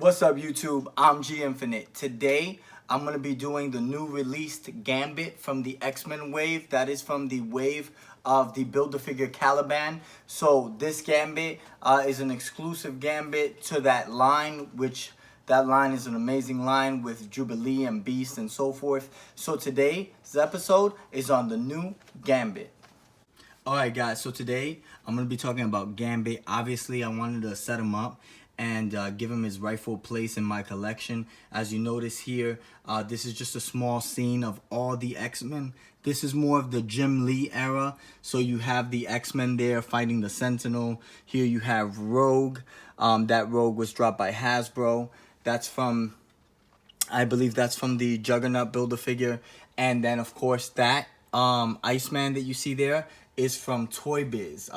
What's up, YouTube? I'm G Infinite. Today, I'm going to be doing the new released Gambit from the X-Men wave. That is from the wave of the Build-A-Figure Caliban. So this Gambit is an exclusive Gambit to that line, which that line is an amazing line with Jubilee and Beast and so forth. So today's episode is on the new Gambit. Alright guys, so today I'm going to be talking about Gambit. Obviously, I wanted to set him up and give him his rightful place in my collection. As you notice here, this is just a small scene of all the X-Men. This is more of the Jim Lee era. So you have the X-Men there fighting the Sentinel. Here you have Rogue. That Rogue was dropped by Hasbro. That's from, I believe that's from the Juggernaut Build-A-Figure. And then of course that Iceman that you see there is from Toy Biz.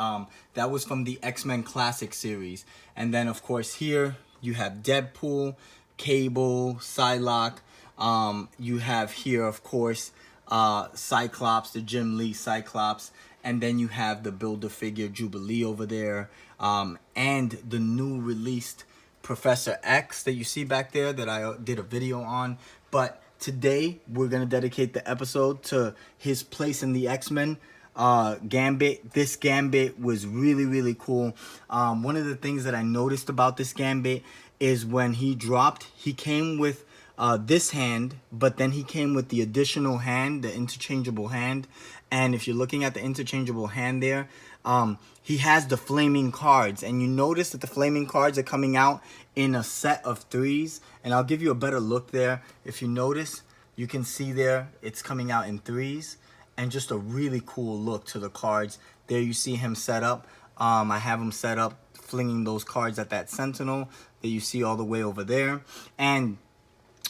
That was from the X-Men Classic series. And then of course here you have Deadpool, Cable, Psylocke. You have here of course Cyclops, the Jim Lee Cyclops. And then you have the Build-A-Figure Jubilee over there. And the new released Professor X that you see back there that I did a video on. But today we're going to dedicate the episode to his place in the X-Men Gambit. This Gambit was really cool. One of the things that I noticed about this Gambit is when he dropped, he came with this hand, but then he came with the additional hand, the interchangeable hand. And if you're looking at the interchangeable hand there, he has the flaming cards, and you notice that the flaming cards are coming out in a set of 3s, and I'll give you a better look there. If you notice, you can see there it's coming out in 3s, and just a really cool look to the cards. There you see him set up. I have him set up flinging those cards at that Sentinel that you see all the way over there. And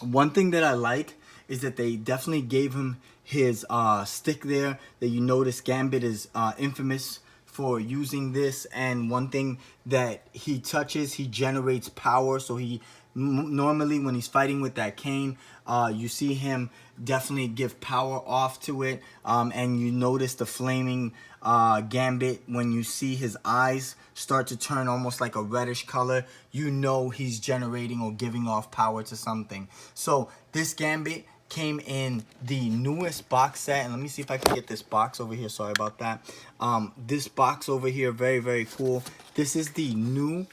one thing that I like is that they definitely gave him his stick there. That you notice Gambit is infamous for using this, and one thing that he touches, he generates power. So he normally when he's fighting with that cane, you see him definitely give power off to it. And you notice the flaming Gambit, when you see his eyes start to turn almost like a reddish color, you know he's generating or giving off power to something. So this Gambit came in the newest box set, and let me see if I can get this box over here. Sorry about that. This box over here, very cool. This is the new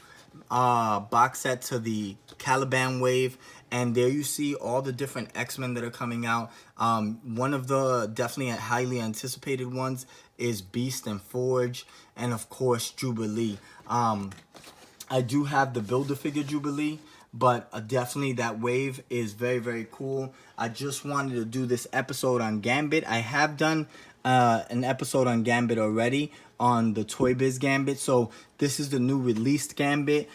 box set to the Caliban wave, and there you see all the different X-Men that are coming out. One of the definitely highly anticipated ones is Beast and Forge, and of course Jubilee. I do have the Build-A-Figure Jubilee, but definitely that wave is very cool. I just wanted to do this episode on Gambit. I have done an episode on Gambit already on the Toy Biz Gambit. So this is the new released Gambit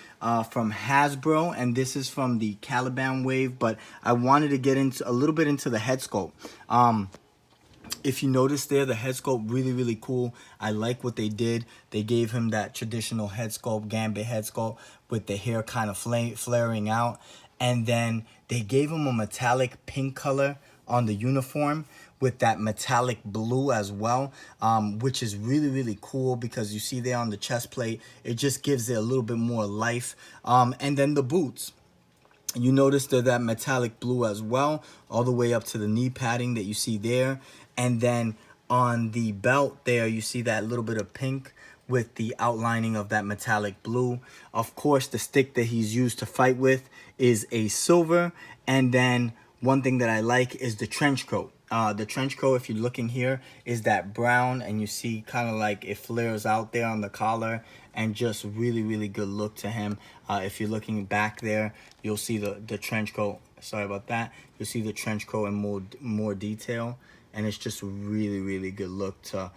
from Hasbro, and this is from the Caliban wave. But I wanted to get into a little bit into the head sculpt. If you notice there, the head sculpt really cool. I like what they did. They gave him that traditional head sculpt, Gambit head sculpt, with the hair kind of flaring out. And then they gave him a metallic pink color on the uniform with that metallic blue as well, which is really cool, because you see there on the chest plate, it just gives it a little bit more life. And then the boots. You notice that metallic blue as well, all the way up to the knee padding that you see there. And then on the belt there, you see that little bit of pink with the outlining of that metallic blue. Of course, the stick that he's used to fight with is a silver. And then one thing that I like is the trench coat. The trench coat, if you're looking here, is that brown, and you see kind of like it flares out there on the collar, and just really good look to him. If you're looking back there, you'll see the trench coat. Sorry about that. You'll see the trench coat in more detail, and it's just a really good look to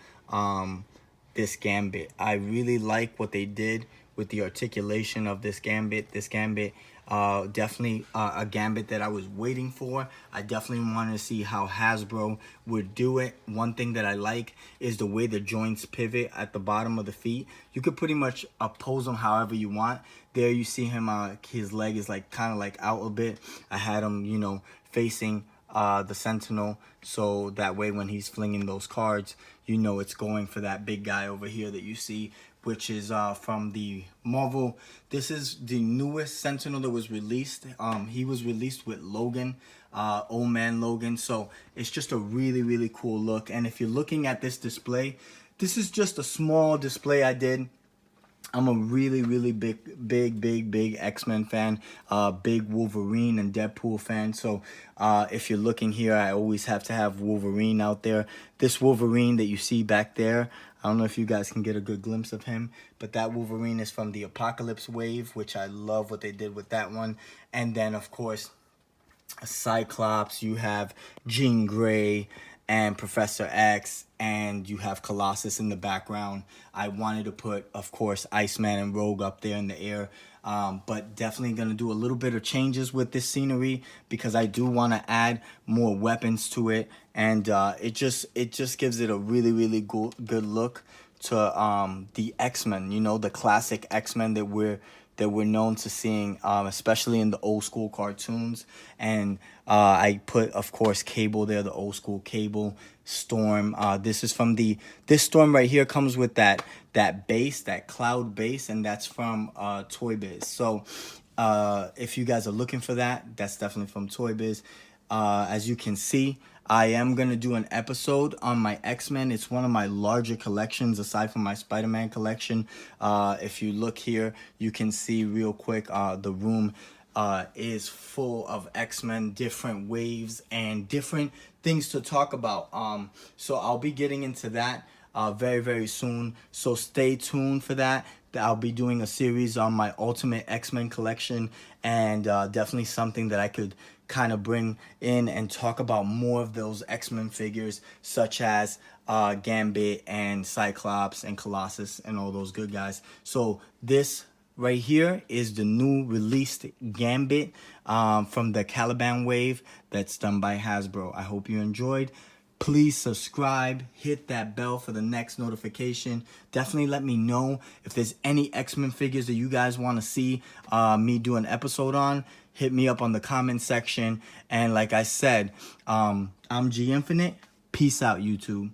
this Gambit. I really like what they did with the articulation of this Gambit. This Gambit, definitely a Gambit that I was waiting for. I definitely wanted to see how Hasbro would do it. One thing that I like is the way the joints pivot at the bottom of the feet. You could pretty much pose them however you want. There you see him, his leg is like kind of like out a bit. I had him, you know, facing the Sentinel, so that way when he's flinging those cards, you know it's going for that big guy over here that you see which is from the Marvel. This is the newest Sentinel that was released. He was released with Logan, Old Man Logan. So it's just a really, really cool look. And if you're looking at this display, this is just a small display I did. I'm a really, really big X-Men fan, big Wolverine and Deadpool fan. So if you're looking here, I always have to have Wolverine out there. This Wolverine that you see back there, I don't know if you guys can get a good glimpse of him, but that Wolverine is from the Apocalypse Wave, which I love what they did with that one. And then, of course, Cyclops, you have Jean Grey and Professor X, and you have Colossus in the background. I wanted to put, of course, Iceman and Rogue up there in the air, but definitely going to do a little bit of changes with this scenery because I do want to add more weapons to it, and it just gives it a really good look to the X-Men, you know, the classic X-Men that we're known to seeing, especially in the old school cartoons. And I put, of course, Cable there, the old school Cable, Storm. This is from this Storm right here comes with that base, that cloud base, and that's from Toy Biz. So if you guys are looking for that, that's definitely from Toy Biz. As you can see, I am going to do an episode on my X-Men. It's one of my larger collections aside from my Spider-Man collection. If you look here, you can see real quick, the room is full of X-Men, different waves, and different things to talk about. So I'll be getting into that very soon. So stay tuned for that. I'll be doing a series on my Ultimate X-Men collection, and definitely something that I could kind of bring in and talk about more of those X-Men figures, such as Gambit and Cyclops and Colossus and all those good guys. So this right here is the new released Gambit from the Caliban wave that's done by Hasbro. I hope you enjoyed. Please subscribe, hit that bell for the next notification. Definitely let me know if there's any X-Men figures that you guys want to see me do an episode on. Hit me up on the comment section. And like I said, I'm G Infinite. Peace out, YouTube.